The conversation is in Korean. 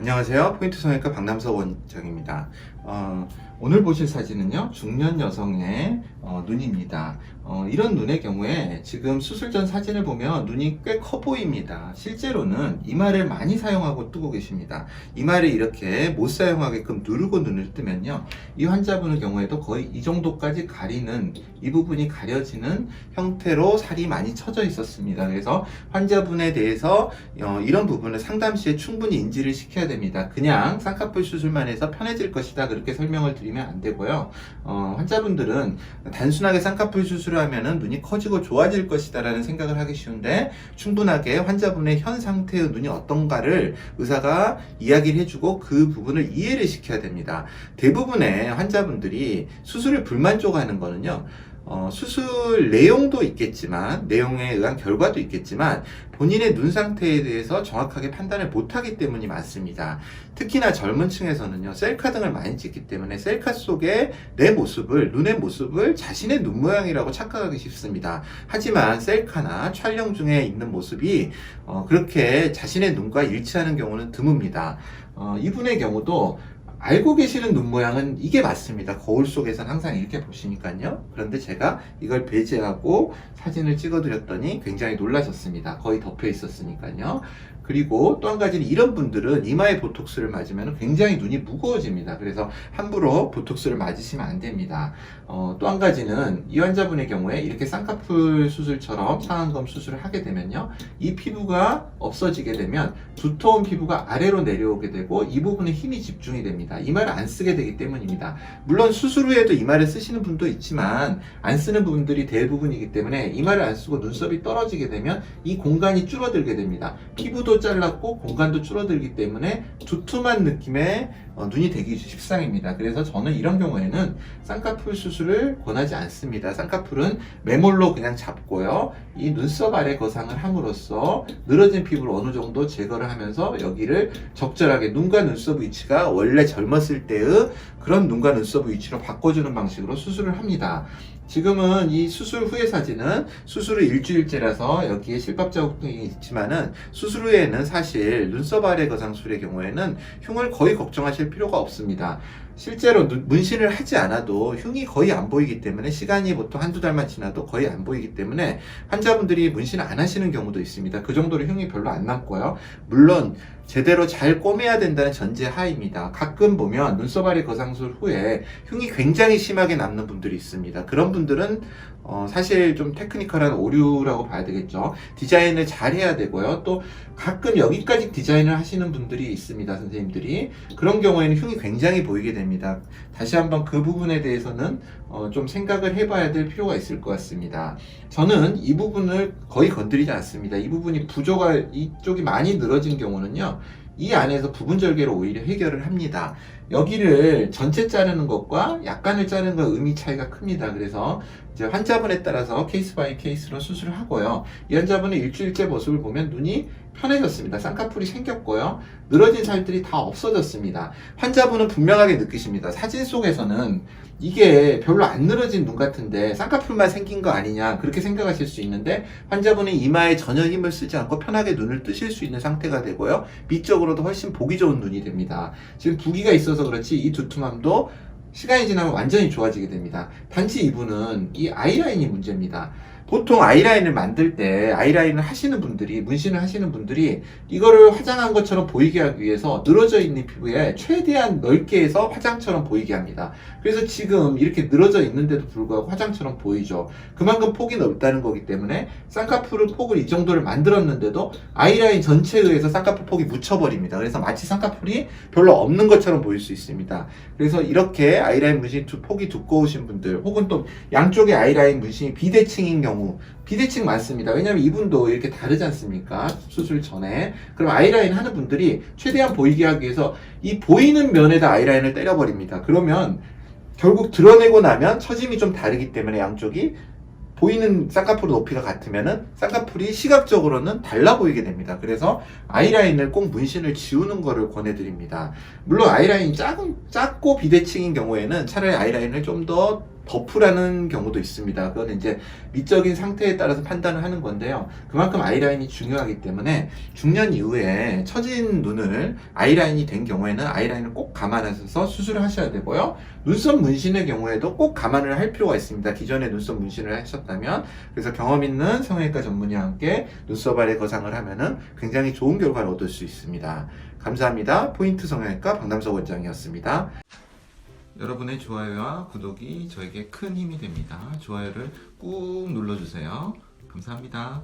안녕하세요. 포인트 성형외과 박남석 원장입니다. 오늘 보실 사진은요, 중년 여성의 눈입니다. 이런 눈의 경우에 지금 수술 전 사진을 보면 눈이 꽤 커 보입니다. 실제로는 이마를 많이 사용하고 뜨고 계십니다. 이마를 이렇게 못 사용하게끔 누르고 눈을 뜨면요, 이 환자분의 경우에도 거의 이 정도까지 가리는, 이 부분이 가려지는 형태로 살이 많이 쳐져 있었습니다. 그래서 환자분에 대해서 이런 부분을 상담 시에 충분히 인지를 시켜야 됩니다. 그냥 쌍꺼풀 수술만 해서 편해질 것이다, 그렇게 설명을 드리면 안 되고요. 환자분들은 단순하게 쌍꺼풀 수술을 하면은 눈이 커지고 좋아질 것이다 라는 생각을 하기 쉬운데, 충분하게 환자분의 현 상태의 눈이 어떤가를 의사가 이야기를 해주고 그 부분을 이해를 시켜야 됩니다. 대부분의 환자분들이 수술을 불만족하는 거는요, 수술 내용도 있겠지만, 내용에 의한 결과도 있겠지만, 본인의 눈 상태에 대해서 정확하게 판단을 못하기 때문이 많습니다. 특히나 젊은 층에서는요, 셀카 등을 많이 찍기 때문에 셀카 속에 내 모습을, 눈의 모습을 자신의 눈 모양이라고 착각하기 쉽습니다. 하지만 셀카나 촬영 중에 있는 모습이 그렇게 자신의 눈과 일치하는 경우는 드뭅니다. 이분의 경우도 알고 계시는 눈 모양은 이게 맞습니다. 거울 속에서는 항상 이렇게 보시니까요. 그런데 제가 이걸 배제하고 사진을 찍어드렸더니 굉장히 놀라셨습니다. 거의 덮여 있었으니까요. 그리고 또 한 가지는, 이런 분들은 이마에 보톡스를 맞으면 굉장히 눈이 무거워집니다. 그래서 함부로 보톡스를 맞으시면 안 됩니다. 또 한 가지는, 이 환자분의 경우에 이렇게 쌍꺼풀 수술처럼 상안검 수술을 하게 되면요, 이 피부가 없어지게 되면 두터운 피부가 아래로 내려오게 되고 이 부분에 힘이 집중이 됩니다. 이마를 안 쓰게 되기 때문입니다. 물론 수술 후에도 이마를 쓰시는 분도 있지만 안 쓰는 분들이 대부분이기 때문에, 이마를 안 쓰고 눈썹이 떨어지게 되면 이 공간이 줄어들게 됩니다. 피부도 잘랐고 공간도 줄어들기 때문에 두툼한 느낌의 눈이 되기 십상입니다. 그래서 저는 이런 경우에는 쌍꺼풀 수술을 권하지 않습니다. 쌍꺼풀은 매몰로 그냥 잡고요, 이 눈썹 아래 거상을 함으로써 늘어진 피부를 어느 정도 제거를 하면서 여기를 적절하게 눈과 눈썹 위치가 원래 젊었을 때의 그런 눈과 눈썹 위치로 바꿔주는 방식으로 수술을 합니다. 지금은 이 수술 후의 사진은 수술 후 일주일째라서 여기에 실밥 자국이 있지만은, 수술 후에는 사실 눈썹 아래 거상술의 경우에는 흉을 거의 걱정하실 필요가 없습니다. 실제로 문신을 하지 않아도 흉이 거의 안 보이기 때문에, 시간이 보통 한두 달만 지나도 거의 안 보이기 때문에 환자분들이 문신을 안 하시는 경우도 있습니다. 그 정도로 흉이 별로 안 남고요. 물론 제대로 잘 꼬매야 된다는 전제 하입니다. 가끔 보면 눈썹 아래 거상술 후에 흉이 굉장히 심하게 남는 분들이 있습니다. 그런 분들은 사실 좀 테크니컬한 오류라고 봐야 되겠죠. 디자인을 잘 해야 되고요. 또 가끔 여기까지 디자인을 하시는 분들이 있습니다. 선생님들이. 그런 경우에는 흉이 굉장히 보이게 됩니다. 다시 한번 그 부분에 대해서는 좀 생각을 해봐야 될 필요가 있을 것 같습니다. 저는 이 부분을 거의 건드리지 않습니다. 이 부분이 이쪽이 많이 늘어진 경우는요, 이 안에서 부분 절개로 오히려 해결을 합니다. 여기를 전체 자르는 것과 약간을 자르는 것 의미 차이가 큽니다. 그래서 이제 환자분에 따라서 케이스 바이 케이스로 수술을 하고요. 이 환자분의 일주일째 모습을 보면 눈이 편해졌습니다. 쌍꺼풀이 생겼고요, 늘어진 살들이 다 없어졌습니다. 환자분은 분명하게 느끼십니다. 사진 속에서는 이게 별로 안 늘어진 눈 같은데 쌍꺼풀만 생긴 거 아니냐, 그렇게 생각하실 수 있는데, 환자분은 이마에 전혀 힘을 쓰지 않고 편하게 눈을 뜨실 수 있는 상태가 되고요, 미적으로도 훨씬 보기 좋은 눈이 됩니다. 지금 부기가 있어서 그렇지 이 두툼함도 시간이 지나면 완전히 좋아지게 됩니다. 단지 이분은 이 아이라인이 문제입니다. 보통 아이라인을 만들 때, 아이라인을 하시는 분들이, 문신을 하시는 분들이 이거를 화장한 것처럼 보이게 하기 위해서 늘어져 있는 피부에 최대한 넓게 해서 화장처럼 보이게 합니다. 그래서 지금 이렇게 늘어져 있는데도 불구하고 화장처럼 보이죠. 그만큼 폭이 넓다는 거기 때문에 쌍꺼풀 폭을 이 정도를 만들었는데도 아이라인 전체에 의해서 쌍꺼풀 폭이 묻혀버립니다. 그래서 마치 쌍꺼풀이 별로 없는 것처럼 보일 수 있습니다. 그래서 이렇게 아이라인 문신 폭이 두꺼우신 분들, 혹은 또 양쪽에 아이라인 문신이 비대칭인 경우, 비대칭 많습니다. 왜냐면 이분도 이렇게 다르지 않습니까? 수술 전에. 그럼 아이라인 하는 분들이 최대한 보이게 하기 위해서 이 보이는 면에다 아이라인을 때려버립니다. 그러면 결국 드러내고 나면 처짐이 좀 다르기 때문에, 양쪽이 보이는 쌍꺼풀 높이가 같으면은 쌍꺼풀이 시각적으로는 달라 보이게 됩니다. 그래서 아이라인을 꼭 문신을 지우는 거를 권해드립니다. 물론 아이라인이 작고 비대칭인 경우에는 차라리 아이라인을 좀 더 덮으라는 경우도 있습니다. 그건 이제 미적인 상태에 따라서 판단을 하는 건데요. 그만큼 아이라인이 중요하기 때문에 중년 이후에 처진 눈을 아이라인이 된 경우에는 아이라인을 꼭 감안하셔서 수술을 하셔야 되고요. 눈썹 문신의 경우에도 꼭 감안을 할 필요가 있습니다. 기존에 눈썹 문신을 하셨다면. 그래서 경험 있는 성형외과 전문의와 함께 눈썹 아래 거상을 하면은 굉장히 좋은 결과를 얻을 수 있습니다. 감사합니다. 포인트 성형외과 박남석 원장이었습니다. 여러분의 좋아요와 구독이 저에게 큰 힘이 됩니다. 좋아요를 꾹 눌러주세요. 감사합니다.